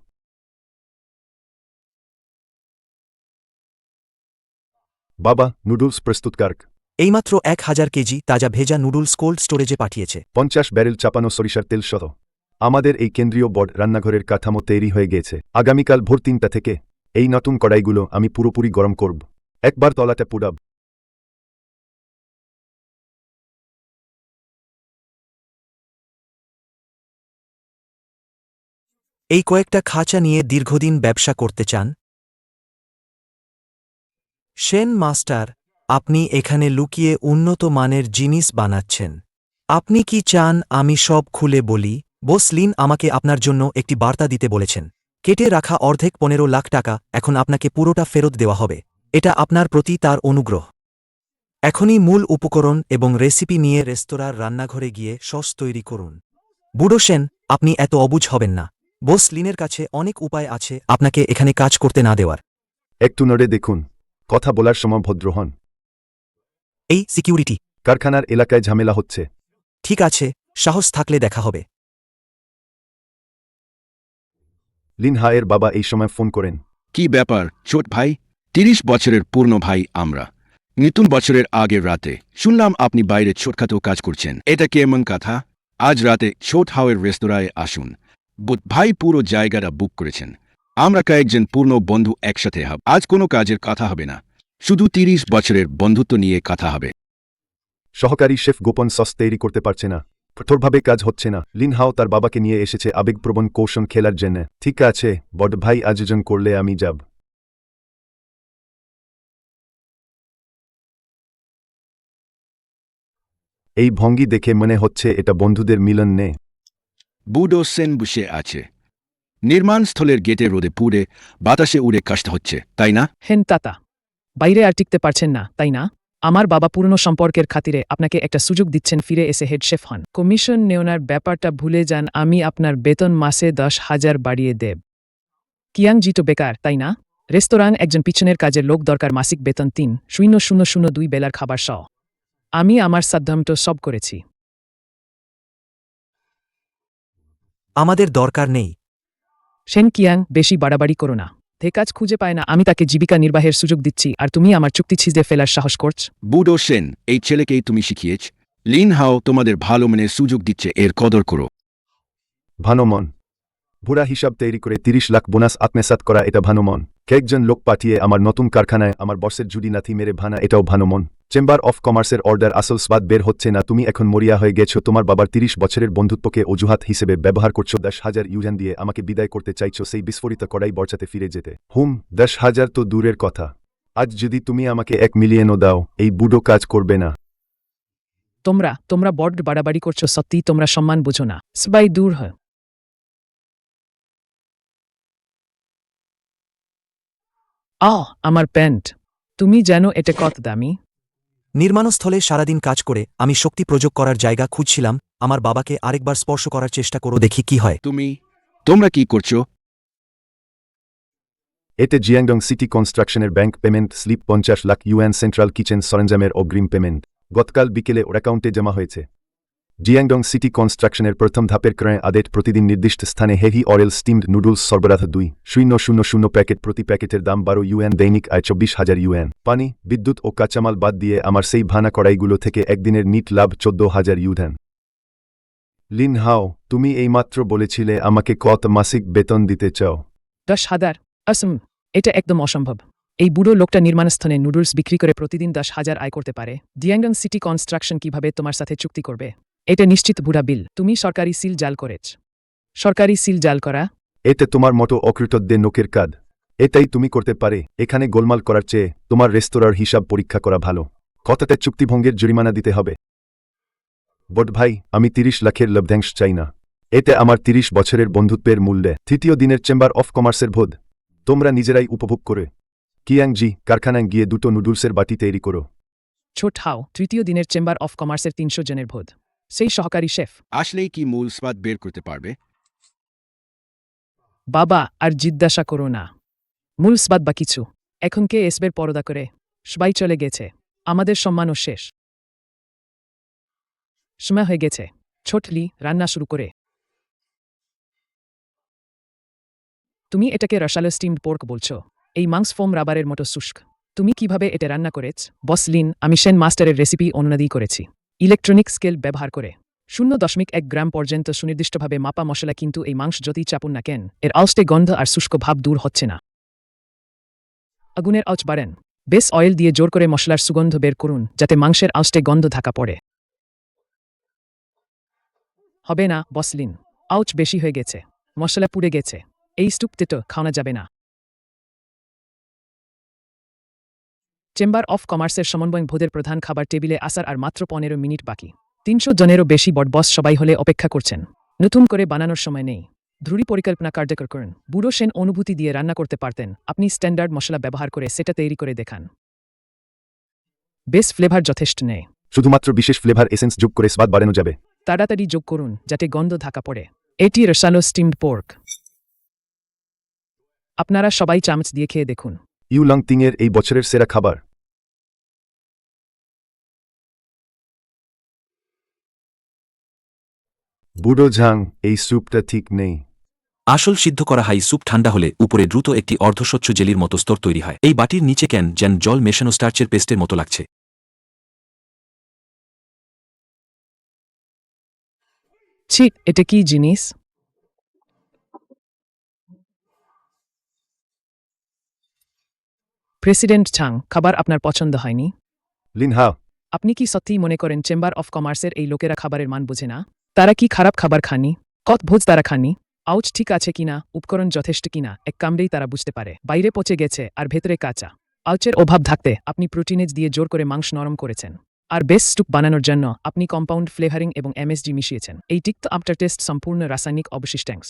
Speaker 2: বাবা, নুডলস প্রস্তুতকার।
Speaker 1: এইমাত্র 1000 কেজি তাজা ভেজা নুডলস কোল্ড স্টোরেজে পাঠিয়েছে।
Speaker 2: 50 ব্যারেল চাপানো সরিষার তেল সহ। আমাদের এই কেন্দ্রীয় বড রান্নাঘরের কাঠামো তৈরি হয়ে গেছে। আগামীকাল ভোর 3টা থেকে এই নতুন কড়াইগুলো আমি পুরোপুরি গরম করব। একবার তলাটা পুড়াব।
Speaker 1: এই কয়েকটা খাঁচা নিয়ে দীর্ঘদিন ব্যবসা করতে চান? শেন মাস্টার, আপনি এখানে লুকিয়ে উন্নত মানের জিনিস বানাচ্ছেন। আপনি কি চান আমি সব খুলে বলি? বস লিন আমাকে আপনার জন্য একটি বার্তা দিতে বলেছেন। কেটে রাখা অর্ধেক 15 লাখ টাকা এখন আপনাকে পুরোটা ফেরত দেওয়া হবে। এটা আপনার প্রতি তার অনুগ্রহ। এখনই মূল উপকরণ এবং রেসিপি নিয়ে রেস্তোরাঁর রান্নাঘরে গিয়ে সস তৈরি করুন। বুড়ো সেন, আপনি এত অবুঝ হবেন না। বস লিনের কাছে অনেক উপায় আছে আপনাকে এখানে কাজ করতে না দেওয়ার।
Speaker 2: একটু নড়ে দেখুন। কথা বলার সময় ভদ্র হন।
Speaker 1: এই সিকিউরিটি।
Speaker 2: কারখানার এলাকায় ঝামেলা হচ্ছে।
Speaker 1: ঠিক আছে, সাহস থাকলে দেখা হবে।
Speaker 2: লিন হায়ের বাবা এই সময় ফোন করেন।
Speaker 5: কি ব্যাপার ছোট ভাই? 30 বছরের পূর্ণ ভাই আমরা। নতুন বছরের আগের রাতে শুনলাম আপনি বাইরে ছোটখাটো কাজ করছেন। এটা কেমন কথা? আজ রাতে ছোট হাওয়ের রেস্তোরাঁয় আসুন। বুধ ভাই পুরো জায়গাটা বুক করেছেন। আমরা কয়েকজন পূর্ণ বন্ধু একসাথে হব। আজ কোনো কাজের কথা হবে না, শুধু 30 বছরের বন্ধুত্ব নিয়ে কথা হবে।
Speaker 2: সহকারী শেফ গোপন সস তৈরি করতে পারছে না। কঠোরভাবে কাজ হচ্ছে না। লিন হাও তার বাবাকে নিয়ে এসেছে আবেগপ্রবণ কৌশল খেলার জন্য। ঠিক আছে, বড় ভাই আয়োজন করলে আমি যাব। এই ভঙ্গি দেখে মনে হচ্ছে এটা বন্ধুদের মিলন নে।
Speaker 5: বুডো সেন বসে আছে। নির্মাণস্থলের গেটে রোদে পুড়ে বাতাসে উড়ে কাশতে হচ্ছে, তাই না?
Speaker 4: হেন তাতা, বাইরে আর টিকতে পারছেন না, তাই না? আমার বাবা পুরনো সম্পর্কের খাতিরে আপনাকে একটা সুযোগ দিচ্ছেন ফিরে এসে হেড শেফ হন। কমিশন নেওয়ার ব্যাপারটা ভুলে যান। আমি আপনার বেতন মাসে 10,000 বাড়িয়ে দেব। কিয়াং জি তো বেকার, তাই না? রেস্তোরাঁ একজন পিছনের কাজের লোক দরকার। মাসিক বেতন 3,002 বেলার খাবার সহ। আমি আমার সাধ্যমতো সব করেছি।
Speaker 1: আমাদের দরকার নেই।
Speaker 4: সেন কিয়াং, বেশি বাড়াবাড়ি করো না। যে কাজ খুঁজে পায় না আমি তাকে জীবিকা নির্বাহের সুযোগ দিচ্ছি, আর তুমি আমার চুক্তি ছিঁড়ে ফেলার সাহস করছ?
Speaker 5: বুডো সেন, এই ছেলেকেই তুমি শিখিয়েছ। লিন হাও তোমাদের ভালো মনে সুযোগ দিচ্ছে, এর কদর করো।
Speaker 2: ভানো মন। ভুরা হিসাব তৈরি করে 30 লাখ বোনাস আত্মসাৎ করা এটা ভানো মন কয়েকজন লোক পাঠিয়ে আমার নতুন কারখানায় আমার বসের জুডি নাথি মেরে ভানা এটাও ভানো মন চেম্বার অফ কমার্সের অর্ডার আসল স্বাদ বের হচ্ছে না তুমি এখন মরিয়া হয়ে গেছো তোমার বাবার 30 বছরের বন্ধুত্বকে অজুহাত হিসেবে ব্যবহার করছো 10,000 ইউজান দিয়ে আমাকে বিদায় করতে চাইছো সেই বিস্ফোরিত কড়াই বর্ষাতে ফিরে যেতে 10,000 তো দূরের কথা আজ যদি তুমি আমাকে 1 মিলিয়নও দাও এই বুড়ো কাজ করবে না
Speaker 4: তোমরা বড্ড বাড়াবাড়ি করছো সত্যি তোমরা সম্মান বুঝো না সবাই দূর হয় আমার প্যান্ট তুমি জানো এটা কত দামি
Speaker 1: নির্মাণস্থলে সারাদিন কাজ করে আমি শক্তি প্রয়োগ করার জায়গা খুঁজছিলাম আমার বাবাকে আরেকবার স্পর্শ করার চেষ্টা করো দেখি কি হয়
Speaker 5: তোমরা কি করছো
Speaker 2: এতে জিয়াংডং সিটি কনস্ট্রাকশনের bank payment slip 50 lakh UN central kitchen সরঞ্জামের অগ্রিম পেমেন্ট গতকাল বিকেলে ওর অ্যাকাউন্টে জমা হয়েছে জিয়াংডং সিটি কনস্ট্রাকশনের প্রথম ধাপের ক্রয়ে আদেট প্রতিদিন নির্দিষ্ট স্থানে হেভি অয়েল স্টিমড নুডলস সরবরাহ 2,000 প্যাকেট প্রতি প্যাকেটের দাম 12 ইউএন দৈনিক আয় 24,000 ইউএন পানি বিদ্যুৎ ও কাঁচামাল বাদ দিয়ে আমার সেই ভানা কড়াইগুলো থেকে একদিনের নিট লাভ 14,000 ইউএন লিন হাও তুমি এইমাত্র বলেছিলে আমাকে কত মাসিক বেতন দিতে চাও
Speaker 4: 10,000 এটা একদম অসম্ভব এই বুড়ো লোকটা নির্মাণস্থানে নুডলস বিক্রি করে প্রতিদিন 10,000 আয় করতে পারে জিয়াংডং সিটি কনস্ট্রাকশন কিভাবে তোমার সাথে চুক্তি করবে এটা নিশ্চিত বুড়া বিল তুমি সরকারি সিল জাল করেছ সরকারি সিল জাল করা
Speaker 2: এতে তোমার মতো অকৃতজ্ঞ নোকের কাজ এটাই তুমি করতে পারে এখানে গোলমাল করার চেয়ে তোমার রেস্তোরাঁর হিসাব পরীক্ষা করা ভালো কতটা চুক্তিভঙ্গের জরিমানা দিতে হবে বট ভাই আমি 30 লাখের লভ্যাংশ চাই না এতে আমার 30 বছরের বন্ধুত্বের মূল্যে তৃতীয় দিনের চেম্বার অফ কমার্সের ভোজ তোমরা নিজেরাই উপভোগ করে কিয়াংজি কারখানায় গিয়ে দুটো নুডলসের বাটি তৈরি করো
Speaker 4: ছোট হাও তৃতীয় দিনের চেম্বার অফ কমার্সের 300 জনের ভোজ সেই সহকারী শেফ
Speaker 5: আসলেই কি মূল স্বাদ বের করতে পারবে
Speaker 4: বাবা আর জিজ্ঞাসা করো না মূল স্বাদ বা কিছু এখন কে এসবের পরদা করে সবাই চলে গেছে আমাদের সম্মানও শেষ সময় হয়ে গেছে ছোটলি রান্না শুরু করে তুমি এটাকে রসালো স্টিমড পোর্ক বলছো এই মাংস ফোম রাবারের মতো শুষ্ক তুমি কিভাবে এটা রান্না করেছ বসলিন আমি শেন মাস্টারের রেসিপি অনুনাদি করেছি ইলেকট্রনিক স্কেল ব্যবহার করে 0.1 গ্রাম পর্যন্ত সুনির্দিষ্টভাবে মাপা মশলা কিন্তু এই মাংস যদি চাপুন না কেন এর আউস্টে গন্ধ আর শুষ্ক ভাব দূর হচ্ছে না আগুনের আউচ বাড়েন বেশ অয়েল দিয়ে জোর করে মশলার সুগন্ধ বের করুন যাতে মাংসের আউস্টে গন্ধ ঢাকা পড়ে হবে না বসলিন আউচ বেশি হয়ে গেছে মশলা পুড়ে গেছে এই স্টুপতে তো খাওয়া যাবে না চেম্বার অফ কমার্সের সমন্বয় ভোজের প্রধান খাবার টেবিলে আসার আর মাত্র 15 মিনিট বাকি 300 জনেরও বেশি বস সবাই হলে অপেক্ষা করছেন নতুন করে বানানোর সময় নেই ধ্রুরি পরিকল্পনা কার্যকর করুন বুড়ো সেন অনুভূতি দিয়ে রান্না করতে পারতেন আপনি স্ট্যান্ডার্ড মশলা ব্যবহার করে সেটা তৈরি করে দেখান বেশ ফ্লেভার যথেষ্ট নেই
Speaker 2: শুধুমাত্র বিশেষ ফ্লেভার এসেন্স যোগ করে স্বাদ বাড়ানো যাবে
Speaker 4: তাড়াতাড়ি যোগ করুন যাতে গন্ধ ঢাকা পড়ে এটি রসালো স্টিমড পোর্ক আপনারা সবাই চামচ দিয়ে খেয়ে দেখুন
Speaker 2: ইউলং তিংয়ের এই বছরের সেরা খাবার বুড়ো ঝাং এই স্যুপটা ঠিক নেই
Speaker 8: আসল সিদ্ধ করা হাই স্যুপ ঠান্ডা হলে উপরে দ্রুত একটি অর্ধস্বচ্ছ জেলির মতো স্তর তৈরি হয় এই বাটির নিচে ক্যান যেন জল মেশানো স্টার্চের পেস্টের মতো লাগছে
Speaker 4: ছি এটা কি জিনিস প্রেসিডেন্ট চাং খাবার আপনার পছন্দ হয়নি
Speaker 2: লিন হাও
Speaker 4: আপনি কি সত্যিই মনে করেন চেম্বার অফ কমার্সের এই লোকেরা খাবারের মান বোঝে না তারা কি খারাপ খাবার খাননি কত ভোজ তারা খাননি আউচ ঠিক আছে কিনা উপকরণ যথেষ্ট কিনা এক কামড়েই তারা বুঝতে পারে বাইরে পচে গেছে আর ভেতরে কাঁচা আউচের অভাব থাকতে আপনি প্রোটিনেজ দিয়ে জোর করে মাংস নরম করেছেন আর বেস স্টুপ বানানোর জন্য আপনি কম্পাউন্ড ফ্লেভারিং এবং এমএসজি মিশিয়েছেন এই তিক্ত আফটার টেস্ট সম্পূর্ণ রাসায়নিক অবশিষ্টাংশ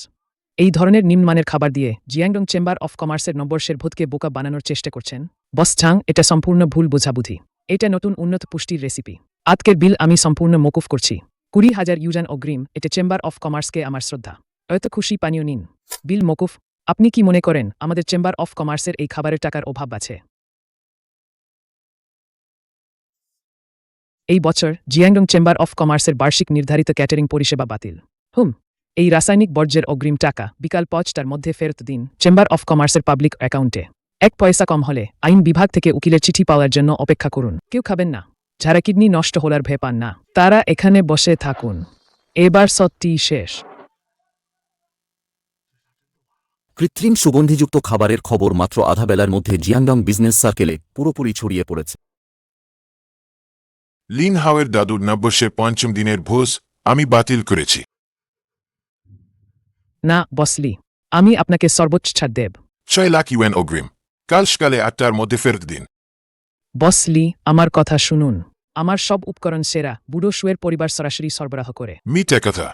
Speaker 4: এই ধরনের নিম্নমানের খাবার দিয়ে জিয়াংডং চেম্বার অফ কমার্সের নববর্ষের ভোজকে বোকা বানানোর চেষ্টা করছেন বস চাং এটা সম্পূর্ণ ভুল বোঝাবুঝি এটা নতুন উন্নত পুষ্টির রেসিপি আজকের বিল আমি সম্পূর্ণ মকুফ করছি 20,000 ইউজান অগ্রিম এটা চেম্বার অফ কমার্সকে আমার শ্রদ্ধা এত খুশি পানীয় নিন বিল মকুফ আপনি কি মনে করেন আমাদের চেম্বার অফ কমার্সের এই খাবারের টাকার অভাব আছে এই বছর জিয়াংডং চেম্বার অফ কমার্সের বার্ষিক নির্ধারিত ক্যাটারিং পরিষেবা বাতিল এই রাসায়নিক বর্জ্যের অগ্রিম টাকা বিকাল 5টার মধ্যে ফেরত দিন চেম্বার অফ কমার্সের পাবলিক অ্যাকাউন্টে 1 পয়সা কম হলে আইন বিভাগ থেকে উকিলের চিঠি পাওয়ার জন্য অপেক্ষা করুন কেউ খাবেন না যারা কিডনি নষ্ট হলার ভয় পান না তারা এখানে বসে থাকুন এবার সত্যি শেষ
Speaker 3: কৃত্রিম সুগন্ধিযুক্ত খাবারের খবর মাত্র আধা বেলার মধ্যে জিয়াংডং বিজনেস সার্কেলে পুরোপুরি ছড়িয়ে পড়েছে।
Speaker 9: লিন হাওয়ের দাদুর নববর্ষের পঞ্চম দিনের ভোজ আমি বাতিল করেছি।
Speaker 4: না বসলি, আমি আপনাকে সর্বোচ্চ ছাড় দেব।
Speaker 9: 6 লাখ ইউএন অগ্রিম, কাল সকালে 8টার মধ্যে ফেরত দিন।
Speaker 4: বসলি, আমার কথা শুনুন। আমার সব উপকরণ সেরা, বুড়ো শুয়ের পরিবার সরাসরি সরবরাহ করে।
Speaker 9: মিথ্যা কথা,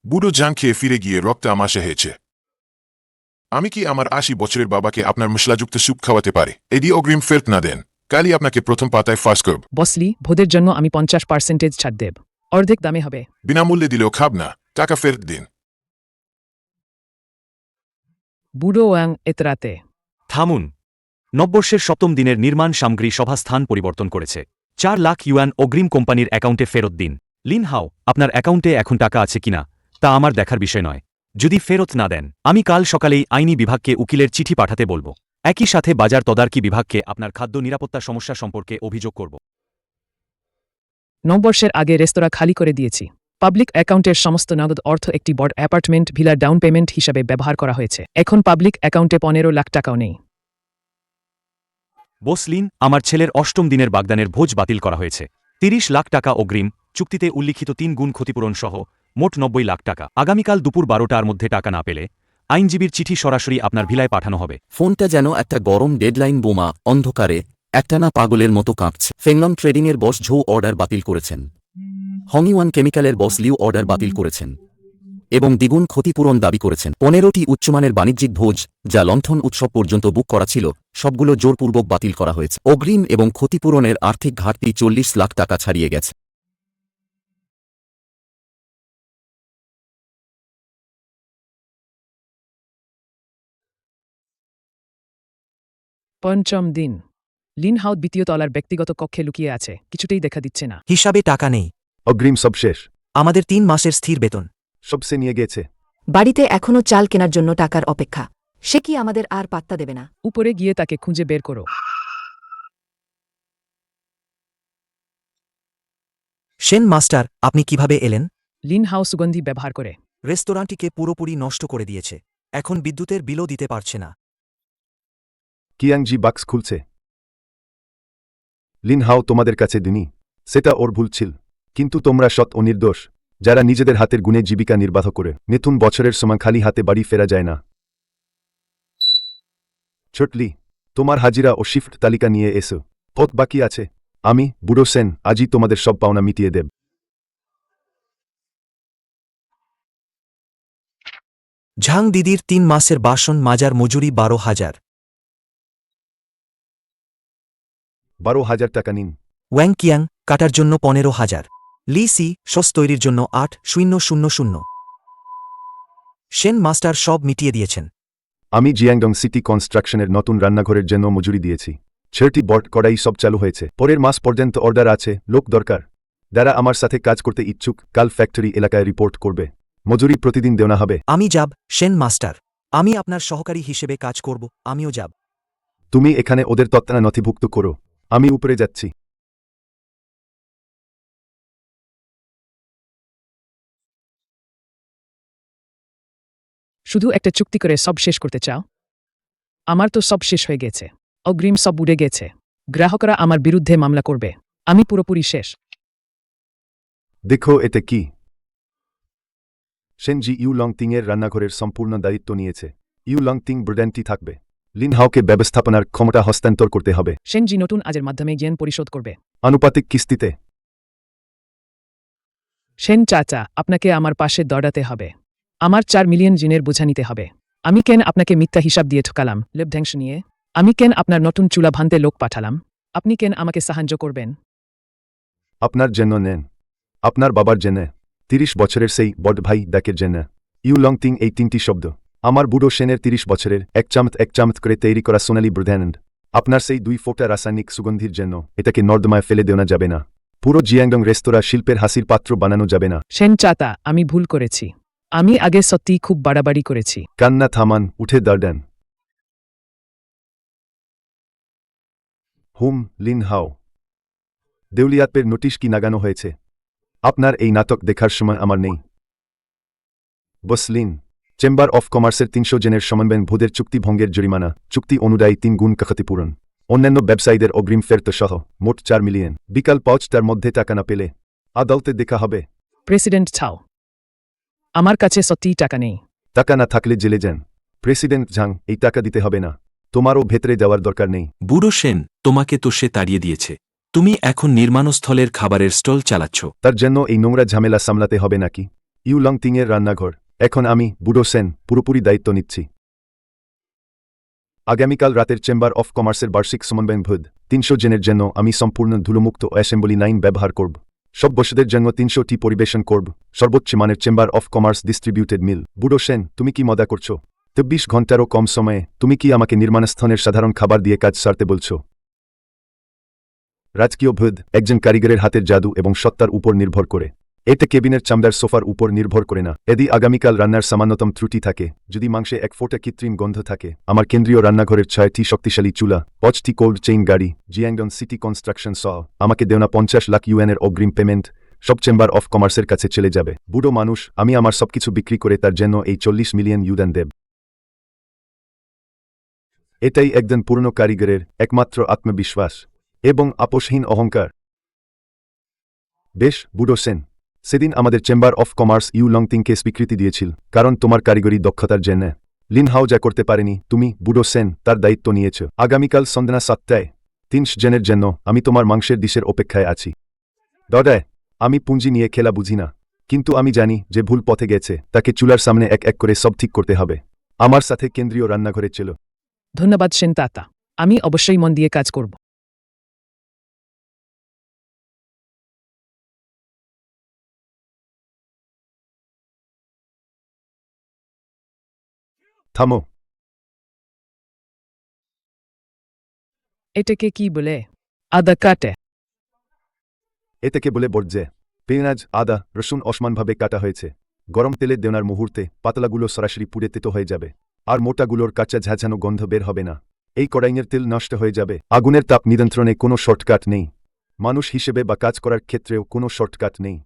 Speaker 9: বুড়ো জাং খেয়ে ফিরে গিয়ে রক্ত আমাশা হয়েছে। আমি কি আমার 80 বছরের বাবাকে আপনার মশলাযুক্ত স্যুপ খাওয়াতে পারি? এডি অগ্রিম ফেরত না দেন, কালই আপনাকে প্রথম পাতায় ফার্স্ট করব।
Speaker 4: বসলি, ভোদের জন্য আমি 50% ছাড় দেব। অর্ধেক দামে হবে।
Speaker 9: বিনামূল্যে দিলেও খাব না, টাকা ফেরত দিন।
Speaker 4: বুড়ো ওয়াং এতরাতে।
Speaker 8: থামুন। নববর্ষের সপ্তম দিনের নির্মাণ সামগ্রী সভাস্থান পরিবর্তন করেছে। 4 লাখ ইউয়ান অগ্রিম কোম্পানির অ্যাকাউন্টে ফেরত দিন। লিন হাও, আপনার অ্যাকাউন্টে এখন টাকা আছে কিনা তা আমার দেখার বিষয় নয়। যদি ফেরত না দেন, আমি কাল সকালেই আইনি বিভাগকে উকিলের চিঠি পাঠাতে বলবো। একই সাথে বাজার তদারকি বিভাগকে আপনার খাদ্য নিরাপত্তা সমস্যা সম্পর্কে অভিযোগ করব।
Speaker 4: নববর্ষের আগে রেস্তোরাঁ খালি করে দিয়েছি। পাবলিক অ্যাকাউন্টের সমস্ত নগদ অর্থ একটি বড় অ্যাপার্টমেন্ট ভিলার ডাউন পেমেন্ট হিসাবে ব্যবহার করা হয়েছে। এখন পাবলিক অ্যাকাউন্টে 15 লাখ টাকাও নেই।
Speaker 8: বসলিন, আমার ছেলের অষ্টম দিনের বাগদানের ভোজ বাতিল করা হয়েছে। 30 লাখ টাকা অগ্রিম, চুক্তিতে উল্লিখিত 3 গুণ ক্ষতিপূরণ সহ মোট 90 লাখ টাকা। আগামীকাল দুপুর 12টার মধ্যে টাকা না পেলে আইনজীবীর চিঠি সরাসরি আপনার ভিলায় পাঠানো হবে।
Speaker 3: ফোনটা যেন একটা গরম ডেডলাইন বোমা, অন্ধকারে একটানা পাগলের মতো কাঁপছে। ফেংলং ট্রেডিংয়ের বস ঝৌ অর্ডার বাতিল করেছেন। হংইওয়ান কেমিক্যালের বস লিউ অর্ডার বাতিল করেছেন এবং দ্বিগুণ ক্ষতিপূরণ দাবি করেছেন। 15টি উচ্চমানের বাণিজ্যিক ভোজ যা লণ্ঠন উৎসব পর্যন্ত বুক করা ছিল, সবগুলো জোরপূর্বক বাতিল করা হয়েছে। অগ্রিম এবং ক্ষতিপূরণের আর্থিক ঘাটতি 40 লাখ টাকা ছাড়িয়ে গেছে।
Speaker 4: পঞ্চম দিন। লিন হাও দ্বিতীয় তলার ব্যক্তিগত কক্ষে লুকিয়ে আছে, কিছুতেই দেখা দিচ্ছে না।
Speaker 1: হিসাবে টাকা নেই।
Speaker 2: অগ্রিম সব শেষ,
Speaker 1: আমাদের 3 মাসের স্থির বেতন।
Speaker 2: সবসে নিয়ে গেছে।
Speaker 7: বাড়িতে এখনও চাল কেনার জন্য টাকার অপেক্ষা। সে কি আমাদের আর পাত্তা দেবে না?
Speaker 4: উপরে গিয়ে তাকে খুঁজে বের করো।
Speaker 1: শেন মাস্টার, আপনি কিভাবে এলেন?
Speaker 4: লিন হাও সুগন্ধি ব্যবহার করে।
Speaker 1: রেস্তোরাঁটিকে পুরোপুরি নষ্ট করে দিয়েছে। এখন বিদ্যুতের বিলও দিতে পারছে না।
Speaker 2: কিয়াংজি বাক্স খুলছে। লিন হাও তোমাদের কাছে দিনি, সেটা ওর ভুল ছিল। কিন্তু তোমরা সৎ ও নির্দোষ, যারা নিজেদের হাতের গুণে জীবিকা নির্বাহ করে। নতুন বছরের সময় খালি হাতে বাড়ি ফেরা যায় না। ছোটলি, তোমার হাজিরা ও শিফট তালিকা নিয়ে এসো। পথ বাকি আছে। আমি, বুড়ো সেন, আজই তোমাদের সব পাওনা মিটিয়ে দেব।
Speaker 1: ঝাং দিদির 3 মাসের বাসন মাজার মজুরি 12,000।
Speaker 2: 12,000 টাকা নিন।
Speaker 1: ওয়াং কিয়াং, কাটার জন্য 15,000। লি সি, সস তৈরির জন্য 8,000। শেন মাস্টার সব মিটিয়ে দিয়েছেন।
Speaker 2: আমি জিয়াংডং সিটি কনস্ট্রাকশনের নতুন রান্নাঘরের জন্য মজুরি দিয়েছি। 6টি বর্ড করাই সব চালু হয়েছে। পরের মাস পর্যন্ত অর্ডার আছে। লোক দরকার যারা আমার সাথে কাজ করতে ইচ্ছুক। কাল ফ্যাক্টরি এলাকায় রিপোর্ট করবে। মজুরি প্রতিদিন দেওয়া হবে।
Speaker 1: আমি যাব, শেন মাস্টার। আমি আপনার সহকারী হিসেবে কাজ করব। আমিও যাব।
Speaker 2: তুমি এখানে ওদের তত্ত্বানা নথিভুক্ত করো। আমি উপরে যাচ্ছি।
Speaker 4: শুধু একটা চুক্তি করে সব শেষ করতে চাও? আমার তো সব শেষ হয়ে গেছে। অগ্রিম সব উড়ে গেছে। গ্রাহকরা আমার বিরুদ্ধে মামলা করবে। আমি পুরোপুরি শেষ।
Speaker 2: দেখো এতে কি। সেনজি ইউ লংতিং এর রান্নাঘরের সম্পূর্ণ দায়িত্ব নিয়েছে। ইউ লংতিং ব্র্যান্ডটি থাকবে। লিন হাওকে ব্যবস্থাপনার ক্ষমতা হস্তান্তর করতে হবে।
Speaker 4: সেনজি নতুন আজের মাধ্যমে জ্ঞান পরিশোধ করবে।
Speaker 2: আনুপাতিক কিস্তিতে।
Speaker 4: সেন চাচা, আপনাকে আমার পাশে দৌড়াতে হবে। আমার 4 মিলিয়ন জিনের বোঝা নিতে হবে। আমি কেন আপনাকে মিথ্যা হিসাব দিয়ে ঠকালাম লভ্যাংশ নিয়ে? আমি কেন আপনার নতুন চুলা ভাঙতে লোক পাঠালাম? আপনি কেন আমাকে সাহায্য করবেন?
Speaker 2: আপনার জন্য নেন, আপনার বাবার জন্য, 30 বছরের সেই বড় ভাই ডাকের জন্য। ইউ লংতিং এই 3টি শব্দ আমার বুড়ো সেনের 30 বছরের এক চামচ করে তৈরি করা সোনালি ব্র্যান্ড। আপনার সেই 2 ফোঁটা রাসায়নিক সুগন্ধির জন্য এটাকে নর্দমায় ফেলে দেওয়া যাবে না। পুরো জিয়াংডং রেস্তোরাঁ শিল্পের হাসির পাত্র বানানো যাবে না।
Speaker 4: সেন চাচা, আমি ভুল করেছি। আমি আগে সত্যিই খুব বাড়াবাড়ি করেছি।
Speaker 2: কান্না থামান, উঠে দাঁড়ান। হুম, লিন হাও, দেউলিয়াতের নোটিশ কি লাগানো হয়েছে? আপনার এই নাটক দেখার সময় আমার নেই। বস লিন, চেম্বার অফ কমার্সের 300 জনের সমন্বয়ন ভোদের চুক্তি ভঙ্গের জরিমানা চুক্তি অনুযায়ী 3 গুণ ক্ষতিপূরণ অন্যান্য ব্যবসায়ীদের অগ্রিম ফেরত সহ মোট 4 মিলিয়ন বিকাল 5টার মধ্যে টাকা না পেলে আদালতে দেখা হবে।
Speaker 4: প্রেসিডেন্ট ছাও আমার কাছে সত্যিই টাকা নেই।
Speaker 2: টাকা না থাকলে জেলে যান। প্রেসিডেন্ট ঝাং, এই টাকা দিতে হবে না। তোমারও ভেতরে যাওয়ার দরকার নেই।
Speaker 10: বুড়ো সেন, তোমাকে তো সে তাড়িয়ে দিয়েছে। তুমি এখন নির্মাণস্থলের খাবারের স্টল চালাচ্ছ।
Speaker 2: তার জন্য এই নোংরা ঝামেলা সামলাতে হবে নাকি? ইউলং তিংয়ের রান্নাঘর। এখন আমি, বুড়ো সেন, পুরোপুরি দায়িত্ব নিচ্ছি। আগামীকাল রাতের চেম্বার অফ কমার্সের বার্ষিক সমন্বয়ন ভোজ 300 জনের জন্য আমি সম্পূর্ণ ধুলোমুক্ত অ্যাসেম্বলি লাইন ব্যবহার করব। সব বসেদের জন্য 300টি পরিবেশন করব। সর্বোচ্চ মানের চেম্বার অফ কমার্স ডিস্ট্রিবিউটেড মিল। বুড়ো সেন, তুমি কি মজা করছো? 24 ঘন্টারও কম সময়ে তুমি কি আমাকে নির্মাণস্থানের সাধারণ খাবার দিয়ে কাজ সারতে বলছো? রাজকীয় ভোজ একজন কারিগরের হাতের জাদু এবং সত্তার উপর নির্ভর করে। এতে কেবিনের চামড়ার সোফার উপর নির্ভর করে না। এদি আগামীকাল রান্নার সামান্যতম ত্রুটি থাকে, যদি মাংসে 1 ফোঁটা কৃত্রিম গন্ধ থাকে, আমার কেন্দ্রীয় রান্নাঘরের 6টি শক্তিশালী চুলা, 5টি কোল্ড চেইন গাড়ি, জিয়াংডন সিটি কনস্ট্রাকশন সহ আমাকে দেওয়া 50 লাখ ইউএনের অগ্রিম পেমেন্ট সব চেম্বার অফ কমার্সের কাছে চলে যাবে। বুড়ো মানুষ, আমি আমার সবকিছু বিক্রি করে তার জন্য এই 40 মিলিয়ন ইউদান দেব। এটাই একজন পূর্ণ কারিগরের একমাত্র আত্মবিশ্বাস এবং আপোষহীন অহংকার। বেশ, বুড়ো সেন, সেদিন আমাদের চেম্বার অফ কমার্স ইউলং তিংকে স্বীকৃতি দিয়েছিল কারণ তোমার কারিগরি দক্ষতার জন্য। লিন হাও যা করতে পারেনি, তুমি, বুড়ো সেন, তার দায়িত্ব নিয়েছ। আগামীকাল সন্ধ্যা 7টায় 300 জনের জন্য আমি তোমার মাংসের ডিশের অপেক্ষায় আছি। দদায়, আমি পুঁজি নিয়ে খেলা বুঝি না, কিন্তু আমি জানি যে ভুল পথে গেছে তাকে চুলার সামনে এক এক করে সব ঠিক করতে হবে। আমার সাথে কেন্দ্রীয় রান্নাঘরে ছিল।
Speaker 4: ধন্যবাদ সেন তাতা, আমি অবশ্যই মন দিয়ে কাজ করব।
Speaker 2: থামো।
Speaker 4: এটাকে কি বলে? আদা কাটে।
Speaker 2: এটাকে বলে বর্জ্যে। পেঁয়াজ, আদা, রসুন অসমানভাবে কাটা হয়েছে। গরম তেলে দেওয়ার মুহূর্তে পাতলাগুলো সরাসরি পুড়ে তেতো হয়ে যাবে, আর মোটাগুলোর কাঁচা ঝাঁঝানো গন্ধ বের হবে না। এই কড়াইয়ের তেল নষ্ট হয়ে যাবে। আগুনের তাপ নিয়ন্ত্রণে কোনো শর্টকাট নেই। মানুষ হিসেবে বা কাজ করার ক্ষেত্রেও কোনো শর্টকাট নেই।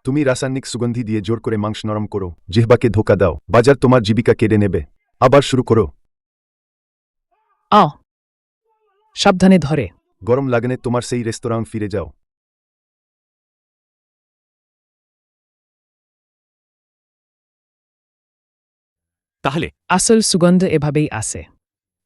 Speaker 2: তুমি রাসায়নিক সুগন্ধি দিয়ে জোর করে মাংস নরম করো, জিহ্বাকে ধোকা দাও, বাজার তোমার জীবিকা কেড়ে নেবে। আবার শুরু করো।
Speaker 4: সাবধানে ধরে।
Speaker 2: গরম লাগনে তোমার সেই রেস্তোরাঁ ফিরে যাও।
Speaker 10: তাহলে
Speaker 4: আসল সুগন্ধ এভাবেই আসে।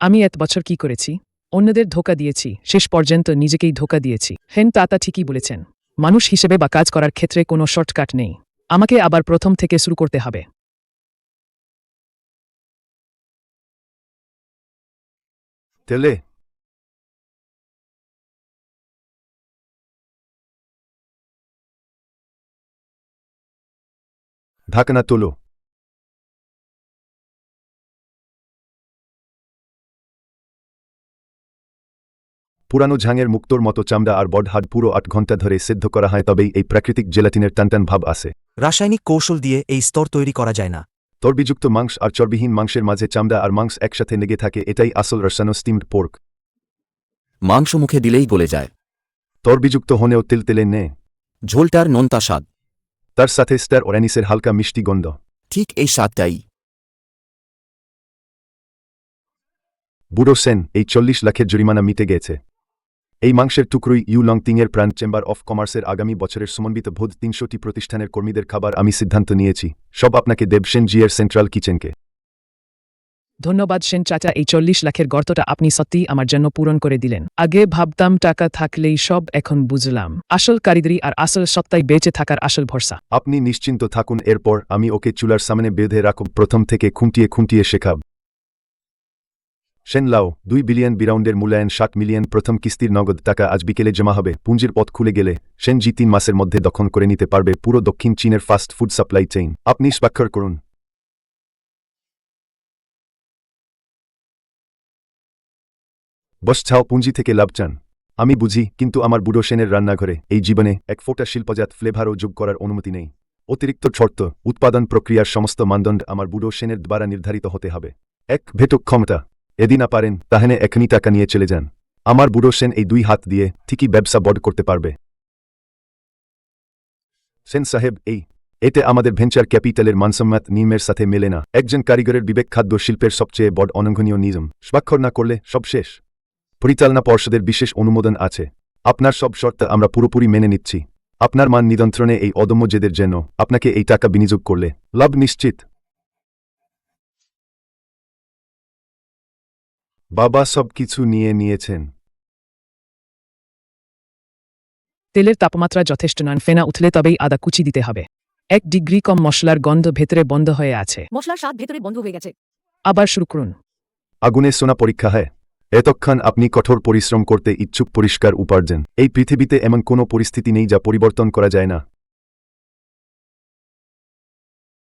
Speaker 4: আমি এত বছর কি করেছি? অন্যদের ধোকা দিয়েছি, শেষ পর্যন্ত নিজেকেই ধোকা দিয়েছি। হেন তাতা ঠিকই বলেছেন, মানুষ হিসেবে বা কাজ করার ক্ষেত্রে কোনো শর্টকাট নেই। আমাকে আবার প্রথম থেকে শুরু করতে হবে।
Speaker 2: তেলে ঢাকনা তোলো। পুরানো ঝাঙের মুক্তোর মতো চামড়া আর বড হাড পুরো 8 ঘন্টা ধরে সেদ্ধ করা হয়, তবেই এই প্রাকৃতিক জেলাটিনের টানটান ভাব আসে।
Speaker 1: রাসায়নিক কৌশল দিয়ে এই স্তর তৈরি করা যায় না।
Speaker 2: চর্বিযুক্ত মাংস আর চর্বিহীন মাংসের মাঝে চামড়া আর মাংস একসাথে লেগে থাকে, এটাই আসল রসানো স্টিমড পোর্ক।
Speaker 3: মাংস মুখে দিলেই গলে যায়।
Speaker 2: চর্বিযুক্ত হলেও তেলতেলে নেই।
Speaker 3: ঝোলটার নোনতা স্বাদ।
Speaker 2: তার সাথে স্টার ও অ্যানিসের হালকা মিষ্টি গন্ধ।
Speaker 3: ঠিক এই স্বাদটাই।
Speaker 2: বুড়ো সেন, এই 40 লাখের জরিমানা মিটে গেছে। এই মাংসের টুকরোই ইউলং তিংয়ের প্রাণ। চেম্বার অফ কমার্সের আগামী বছরের সমন্বিত ভোজ 300টি প্রতিষ্ঠানের কর্মীদের খাবার আমি সিদ্ধান্ত নিয়েছি। সব আপনাকে দেব সেন জিয়ের সেন্ট্রাল কিচেনকে।
Speaker 4: ধন্যবাদ সেন চাচা, এই 40 লাখের গর্তটা আপনি সত্যিই আমার জন্য পূরণ করে দিলেন। আগে ভাবতাম টাকা থাকলেই সব, এখন বুঝলাম আসল কারিগরি আর আসল সত্তাই বেঁচে থাকার আসল ভরসা।
Speaker 2: আপনি নিশ্চিন্ত থাকুন, এরপর আমি ওকে চুলার সামনে বেঁধে রাখব, প্রথম থেকে খুঁটিয়ে খুঁটিয়ে শেখাব। সেন লাও, 2 বিলিয়ন বিরাউন্ডের মূল্যায়ন 60 মিলিয়ন প্রথম কিস্তির নগদ টাকা আজ বিকেলে জমা হবে। পুঁজির পথ খুলে গেলে সেন জি 3 মাসের মধ্যে দখল করে নিতে পারবে পুরো দক্ষিণ চীনের ফাস্ট ফুড সাপ্লাই চেইন। আপনি স্বাক্ষর করুন। বস ছাও, পুঁজি থেকে লাভ চান। আমি বুঝি, কিন্তু আমার বুড়ো সেনের রান্নাঘরে এই জীবনে 1 ফোঁটা শিল্পজাত ফ্লেভারও যোগ করার অনুমতি নেই। অতিরিক্ত শর্ত, উৎপাদন প্রক্রিয়ার সমস্ত মানদণ্ড আমার বুড়ো সেনের দ্বারা নির্ধারিত হতে হবে। এক ভেটক ক্ষমতা। এদি না পারেন, তাহলে এখনই টাকা নিয়ে চলে যান। আমার বুড়ো সেন এই 2 হাত দিয়ে ঠিকই ব্যবসা বড় করতে পারবে। সেন সাহেব, এতে আমাদের ভেঞ্চার ক্যাপিটালের মানসম্মত নিয়মের সাথে মেলে না। একজন কারিগরের বিবেক খাদ্য শিল্পের সবচেয়ে বড় অনঙ্ঘনীয় নিয়ম। স্বাক্ষর না করলে সব শেষ। পরিচালনা পর্ষদের বিশেষ অনুমোদন আছে। আপনার সব শর্ত আমরা পুরোপুরি মেনে নিচ্ছি। আপনার মান নিয়ন্ত্রণে এই অদম্য জেদের জন্য আপনাকে এই টাকা বিনিয়োগ করলে লাভ নিশ্চিত। বাবা সব কিছু নিয়ে নিয়েছেন।
Speaker 4: তেলের তাপমাত্রা যথেষ্ট নন, ফেনা উঠলে তবেই আদা কুচি দিতে হবে। 1 ডিগ্রি কম, মশলার গন্ধ ভেতরে বন্ধ হয়ে আছে।
Speaker 6: মশলার স্বাদ ভেতরে বন্ধ হয়ে গেছে।
Speaker 4: আবার শুরু করুন।
Speaker 2: আগুনে সোনা পরীক্ষা হয়। এতক্ষণ আপনি কঠোর পরিশ্রম করতে ইচ্ছুক, পরিষ্কার উপার্জন। এই পৃথিবীতে এমন কোনো পরিস্থিতি নেই যা পরিবর্তন করা যায় না।